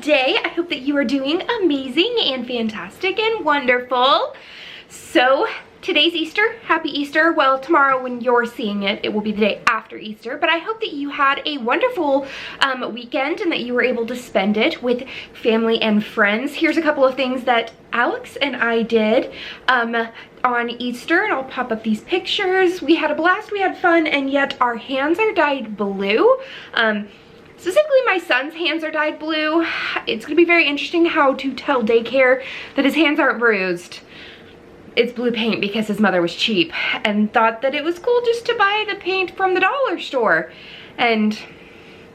today. I hope that you are doing amazing and fantastic and wonderful. So today's Easter. Happy Easter. Well, tomorrow when you're seeing it, it will be the day after Easter, but I hope that you had a wonderful weekend and that you were able to spend it with family and friends. Here's a couple of things that Alex and I did on Easter, and I'll pop up these pictures. We had a blast, we had fun, and yet our hands are dyed blue. Specifically, my son's hands are dyed blue. It's gonna be very interesting how to tell daycare that his hands aren't bruised. It's blue paint because his mother was cheap and thought that it was cool just to buy the paint from the dollar store. And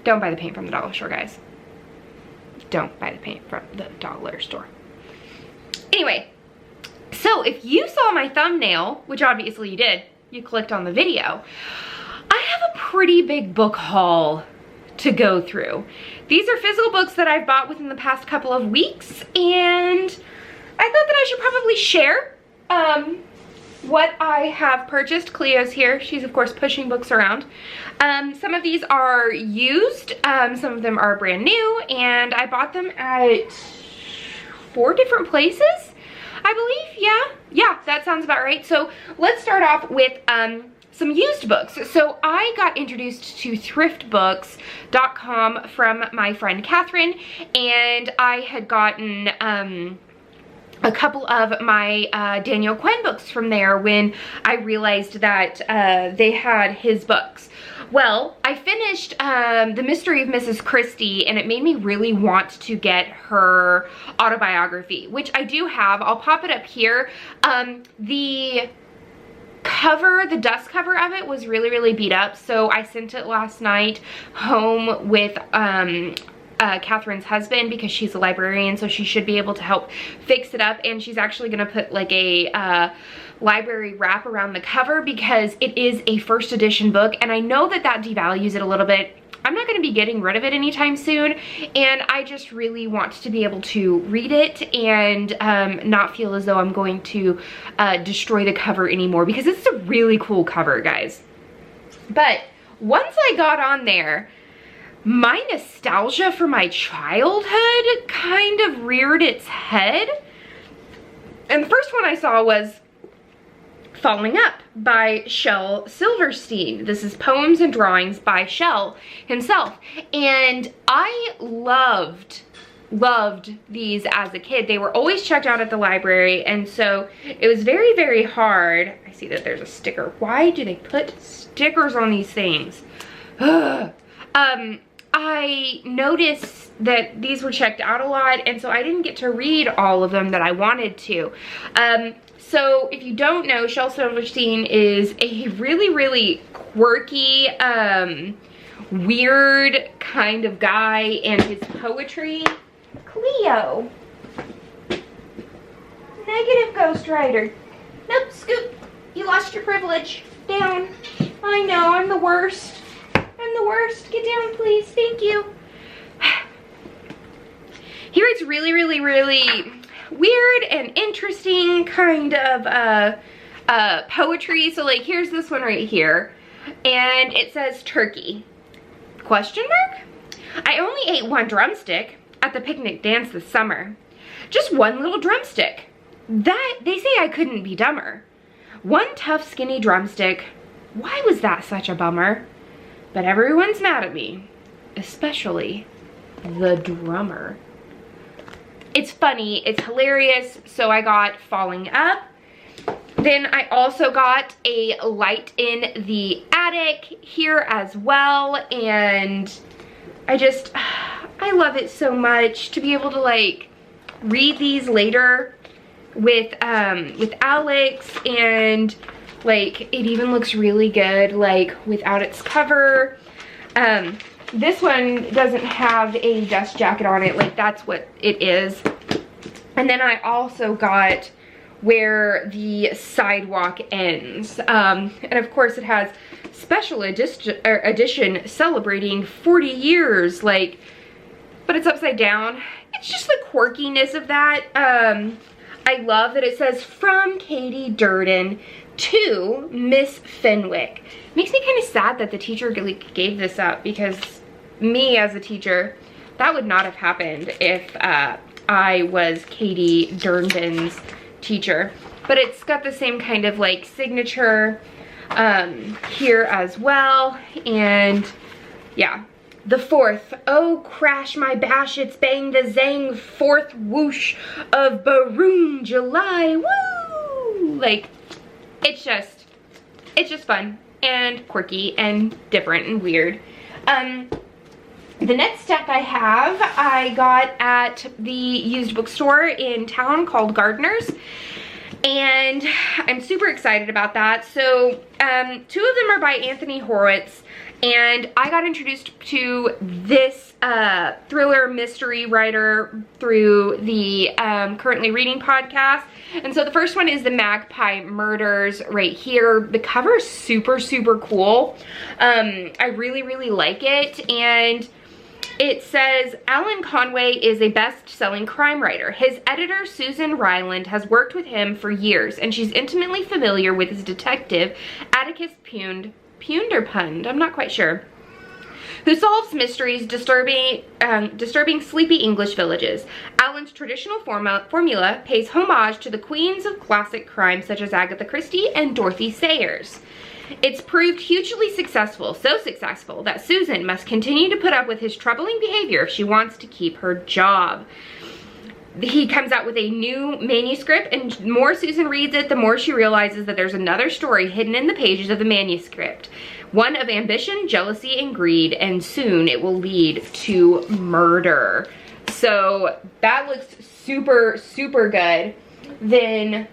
don't buy the paint from the dollar store, guys. Don't buy the paint from the dollar store. Anyway, so if you saw my thumbnail, which obviously you did, you clicked on the video, I have a pretty big book haul to go through. These are physical books that I've bought within the past couple of weeks, and I thought that I should probably share what I have purchased. Cleo's here. She's of course pushing books around. Some of these are used, some of them are brand new, and I bought them at 4 different places, I believe. Yeah, that sounds about right. So let's start off with some used books. So I got introduced to ThriftBooks.com from my friend Catherine, and I had gotten a couple of my Daniel Quinn books from there when I realized that they had his books. Well, I finished The Mystery of Mrs. Christie, and it made me really want to get her autobiography, which I do have. I'll pop it up here. The cover, the dust cover of it was really beat up, so I sent it last night home with Catherine's husband because she's a librarian, so she should be able to help fix it up, and she's actually gonna put like a library wrap around the cover because it is a first edition book, and I know that that devalues it a little bit. I'm not going to be getting rid of it anytime soon, and I just really want to be able to read it and not feel as though I'm going to destroy the cover anymore, because it's a really cool cover, guys. But once I got on there, my nostalgia for my childhood kind of reared its head. And the first one I saw was Falling Up by Shel Silverstein. This is poems and drawings by Shel himself. And I loved these as a kid. They were always checked out at the library, and so it was very hard. I see that there's a sticker. Why do they put stickers on these things? I noticed that these were checked out a lot, and so I didn't get to read all of them that I wanted to. So if you don't know, Shel Silverstein is a really quirky, weird kind of guy, and his poetry. Cleo. Negative Ghost Rider. Nope, Scoop. You lost your privilege. Down. I know, I'm the worst. I'm the worst. Get down, please. Thank you. He writes really weird and interesting kind of poetry. So like, here's this one right here, and it says turkey, question mark. I only ate 1 drumstick at the picnic dance this summer. Just 1 little drumstick. That, they say I couldn't be dumber. 1 tough skinny drumstick. Why was that such a bummer? But everyone's mad at me, especially the drummer. It's funny, it's hilarious, so I got Falling Up. Then I also got A Light in the Attic here as well, and I love it so much to be able to like read these later with Alex, and like it even looks really good like without its cover. This one doesn't have a dust jacket on it, like that's what it is. And then I also got Where the Sidewalk Ends, and of course it has special edition celebrating 40 years, like, but it's upside down. It's just the quirkiness of that. I love that it says from Katie Durden to Miss Fenwick. Makes me kind of sad that the teacher gave this up, because me as a teacher, That would not have happened if I was Katie Dernbin's teacher. But it's got the same kind of like signature here as well. And yeah. The fourth, oh crash my bash, it's bang the zang, fourth whoosh of Baroon July, woo! Like, it's just fun and quirky and different and weird. The next step I got at the used bookstore in town called Gardeners. And I'm super excited about that. So, two of them are by Anthony Horowitz. And I got introduced to this thriller mystery writer through the Currently Reading podcast. And so the first one is The Magpie Murders right here. The cover is super, super cool. I really, really like it. And it says, Alan Conway is a best-selling crime writer. His editor, Susan Ryland, has worked with him for years, and she's intimately familiar with his detective, Atticus Pund, I'm not quite sure, who solves mysteries disturbing sleepy English villages. Alan's traditional formula pays homage to the queens of classic crime such as Agatha Christie and Dorothy Sayers. It's proved hugely successful, so successful that Susan must continue to put up with his troubling behavior if she wants to keep her job. He comes out with a new manuscript, and the more Susan reads it, the more she realizes that there's another story hidden in the pages of the manuscript. One of ambition, jealousy, and greed, and soon it will lead to murder. So that looks super, super good. Then,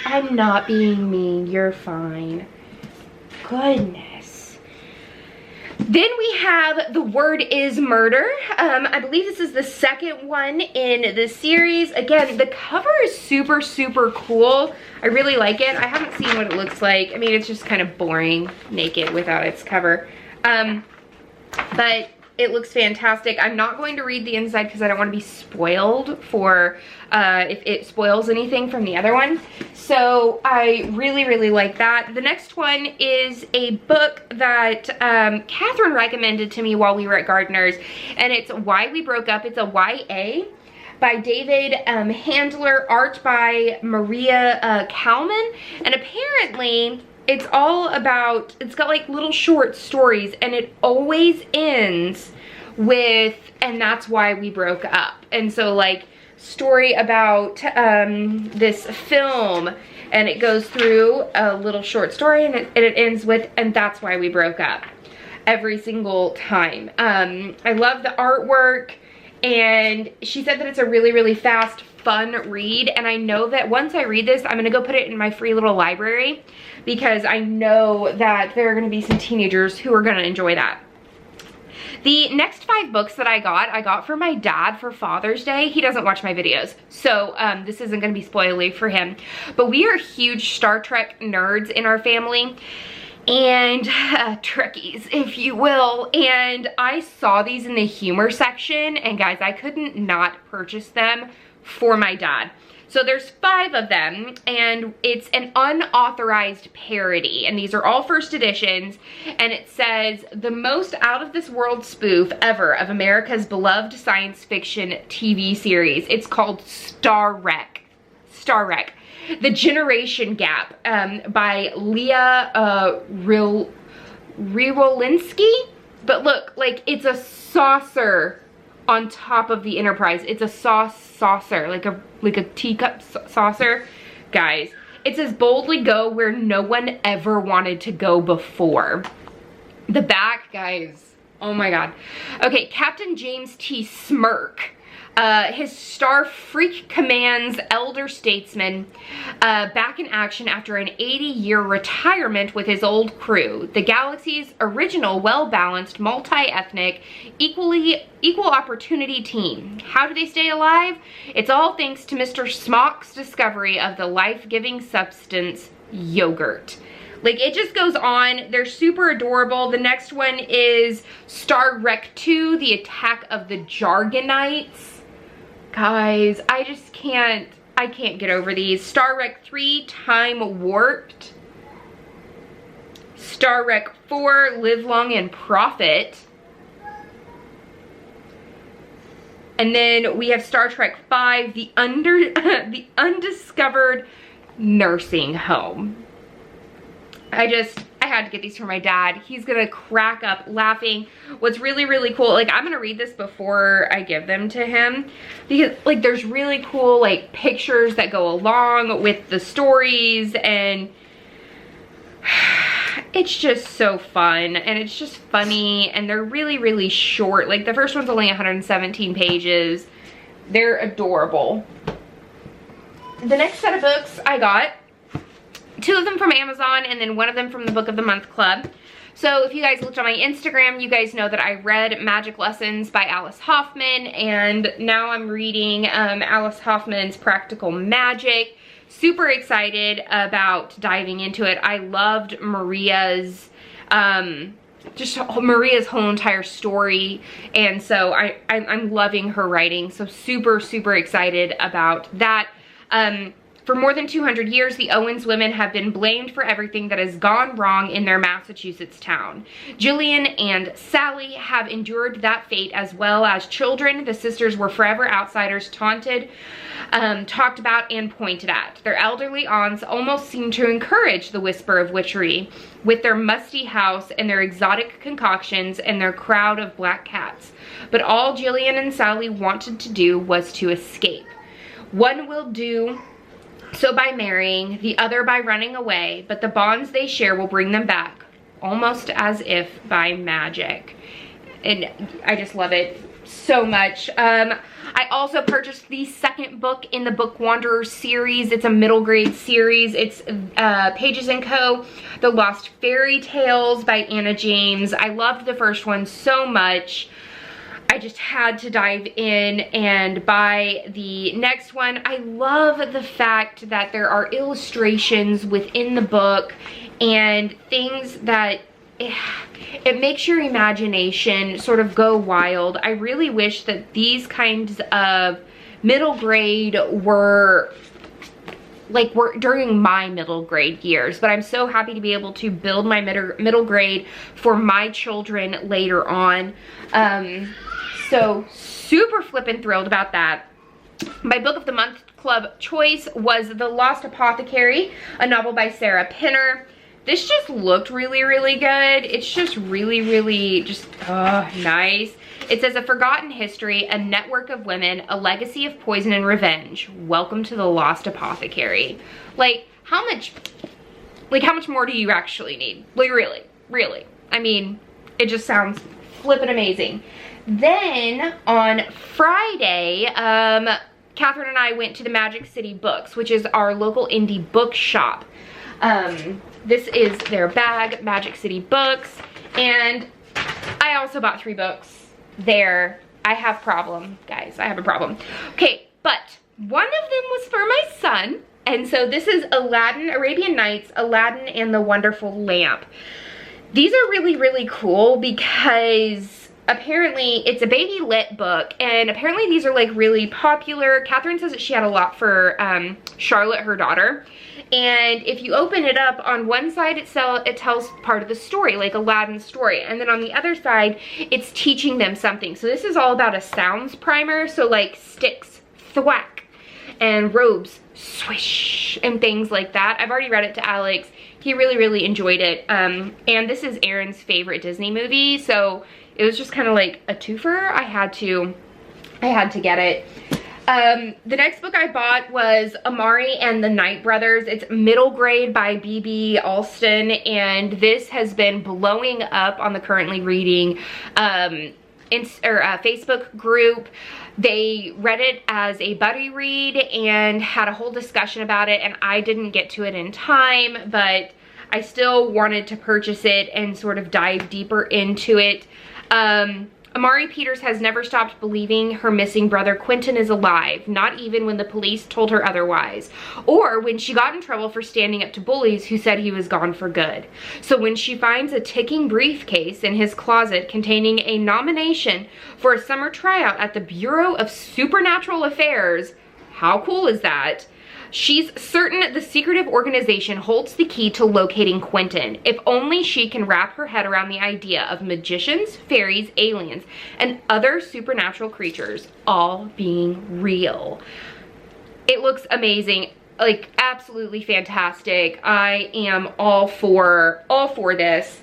I'm not being mean, you're fine. Goodness. Then we have The Word is Murder. I believe this is the second one in the series. Again, the cover is super, super cool. I really like it. I haven't seen what it looks like. I mean, it's just kind of boring, naked without its cover. But it looks fantastic. I'm not going to read the inside because I don't want to be spoiled for if it spoils anything from the other one. So I really, really like that. The next one is a book that Catherine recommended to me while we were at Gardeners, and it's Why We Broke Up. It's a YA by David Handler, art by Maria Kalman, and apparently it's all about, it's got like little short stories, and it always ends with, and that's why we broke up. And so like story about this film, and it goes through a little short story, and it ends with, and that's why we broke up, every single time. I love the artwork, and she said that it's a really, really fast, fun read, and I know that once I read this, I'm gonna go put it in my free little library, because I know that there are gonna be some teenagers who are gonna enjoy that. The next 5 books that I got for my dad for Father's Day. He doesn't watch my videos, so this isn't gonna be spoilery for him, but we are huge Star Trek nerds in our family, and Trekkies, if you will, and I saw these in the humor section, and guys, I couldn't not purchase them for my dad. So there's 5 of them, and it's an unauthorized parody, and these are all first editions, and it says, the most out of this world spoof ever of America's beloved science fiction TV series. It's called Star Wreck. The Generation Gap by Leah Riewolinski. But look, like, it's a saucer on top of the Enterprise. It's a saucer, like a teacup saucer. Guys, it says boldly go where no one ever wanted to go before. The back, guys, oh my God. Okay, Captain James T. Smirk. His star freak commands elder statesman back in action after an 80-year retirement with his old crew. The galaxy's original, well-balanced, multi-ethnic, equal opportunity team. How do they stay alive? It's all thanks to Mr. Smock's discovery of the life-giving substance yogurt. Like, it just goes on. They're super adorable. The next one is Star Wreck 2, The Attack of the Jargonites. Guys, I can't get over these. Star Wreck 3, Time Warped. Star Wreck 4, Live Long and Profit. And then we have Star Trek V, the Undiscovered Nursing Home. I had to get these for my dad. He's gonna crack up laughing. What's really, really cool, like I'm gonna read this before I give them to him, because like there's really cool like pictures that go along with the stories, and it's just so fun, and it's just funny, and they're really, really short. Like the first one's only 117 pages. They're adorable. The next set of books I got, 2 of them from Amazon and then 1 of them from the Book of the Month Club. So if you guys looked on my Instagram, you guys know that I read Magic Lessons by Alice Hoffman, and now I'm reading Alice Hoffman's Practical Magic. Super excited about diving into it. I loved Maria's Maria's whole entire story, and so I'm loving her writing. So super, super excited about that. For more than 200 years, the Owens women have been blamed for everything that has gone wrong in their Massachusetts town. Jillian and Sally have endured that fate as well. As children, the sisters were forever outsiders, taunted, talked about, and pointed at. Their elderly aunts almost seemed to encourage the whisper of witchery with their musty house and their exotic concoctions and their crowd of black cats. But all Jillian and Sally wanted to do was to escape. One will do so by marrying, the other by running away, but the bonds they share will bring them back, almost as if by magic. And I just love it so much. I also purchased the second book in the Book Wanderers series. It's a middle grade series. It's Pages & Co. The Lost Fairy Tales by Anna James. I loved the first one so much. I just had to dive in and buy the next one. I love the fact that there are illustrations within the book and things that it makes your imagination sort of go wild. I really wish that these kinds of middle grade were during my middle grade years, but I'm so happy to be able to build my middle grade for my children later on. So super flippin' thrilled about that. My Book of the Month Club choice was The Lost Apothecary, a novel by Sarah Pinner. This just looked really, really good. It's just really, really just nice. It says, a forgotten history, a network of women, a legacy of poison and revenge. Welcome to The Lost Apothecary. Like, how much more do you actually need? Like, really, really. I mean, it just sounds flippin' amazing. Then on Friday, Catherine and I went to the Magic City Books, which is our local indie book shop. This is their bag, Magic City Books, and I also bought 3 books there. I have a problem, guys. I have a problem. Okay, but one of them was for my son, and so this is Aladdin, Arabian Nights, Aladdin and the Wonderful Lamp. These are really, really cool because apparently it's a baby lit book, and apparently these are like really popular. Catherine says that she had a lot for Charlotte, her daughter. And if you open it up, on one side it tells part of the story, like Aladdin's story, and then on the other side it's teaching them something. So this is all about a sounds primer, so like sticks, thwack, and robes, swish, and things like that. I've already read it to Alex. He really, really enjoyed it. And this is Aaron's favorite Disney movie, so it was just kind of like a twofer. I had to get it. The next book I bought was Amari and the Night Brothers. It's middle grade by B.B. Alston, and this has been blowing up on the Currently Reading Facebook group. They read it as a buddy read and had a whole discussion about it, and I didn't get to it in time, but I still wanted to purchase it and sort of dive deeper into it. Amari Peters has never stopped believing her missing brother Quentin is alive, not even when the police told her otherwise, or when she got in trouble for standing up to bullies who said he was gone for good. So when she finds a ticking briefcase in his closet containing a nomination for a summer tryout at the Bureau of Supernatural Affairs, how cool is that? She's certain the secretive organization holds the key to locating Quentin, if only she can wrap her head around the idea of magicians, fairies, aliens, and other supernatural creatures all being real. It looks amazing, like absolutely fantastic. I am all for this.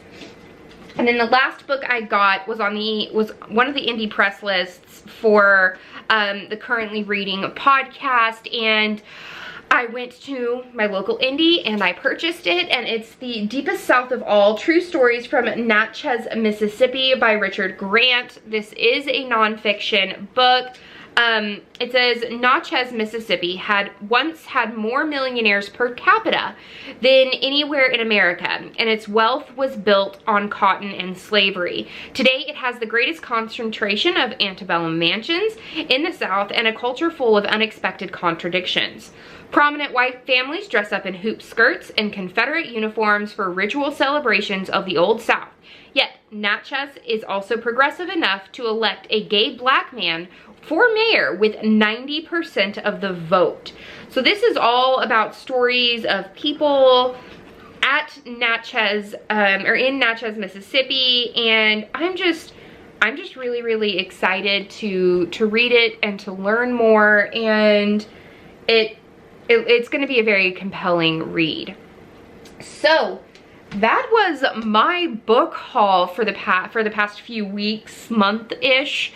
And then the last book I got was was one of the indie press lists for the Currently Reading podcast, and I went to my local indie and I purchased it, and it's The Deepest South of All, True Stories from Natchez, Mississippi by Richard Grant. This is a nonfiction book. It says Natchez, Mississippi had once had more millionaires per capita than anywhere in America, and its wealth was built on cotton and slavery. Today, it has the greatest concentration of antebellum mansions in the South and a culture full of unexpected contradictions. Prominent white families dress up in hoop skirts and Confederate uniforms for ritual celebrations of the Old South. Yet, Natchez is also progressive enough to elect a gay black man for mayor with 90% of the vote. So this is all about stories of people at Natchez, or in Natchez, Mississippi, and I'm just really, really excited to read it and to learn more, and it's going to be a very compelling read. So that was my book haul for the past few weeks, month-ish.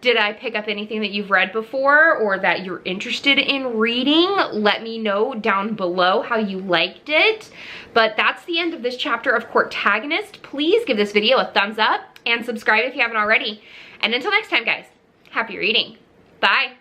Did I pick up anything that you've read before or that you're interested in reading? Let me know down below how you liked it. But that's the end of this chapter of Courtagonist. Please give this video a thumbs up and subscribe if you haven't already. And until next time, guys, happy reading. Bye.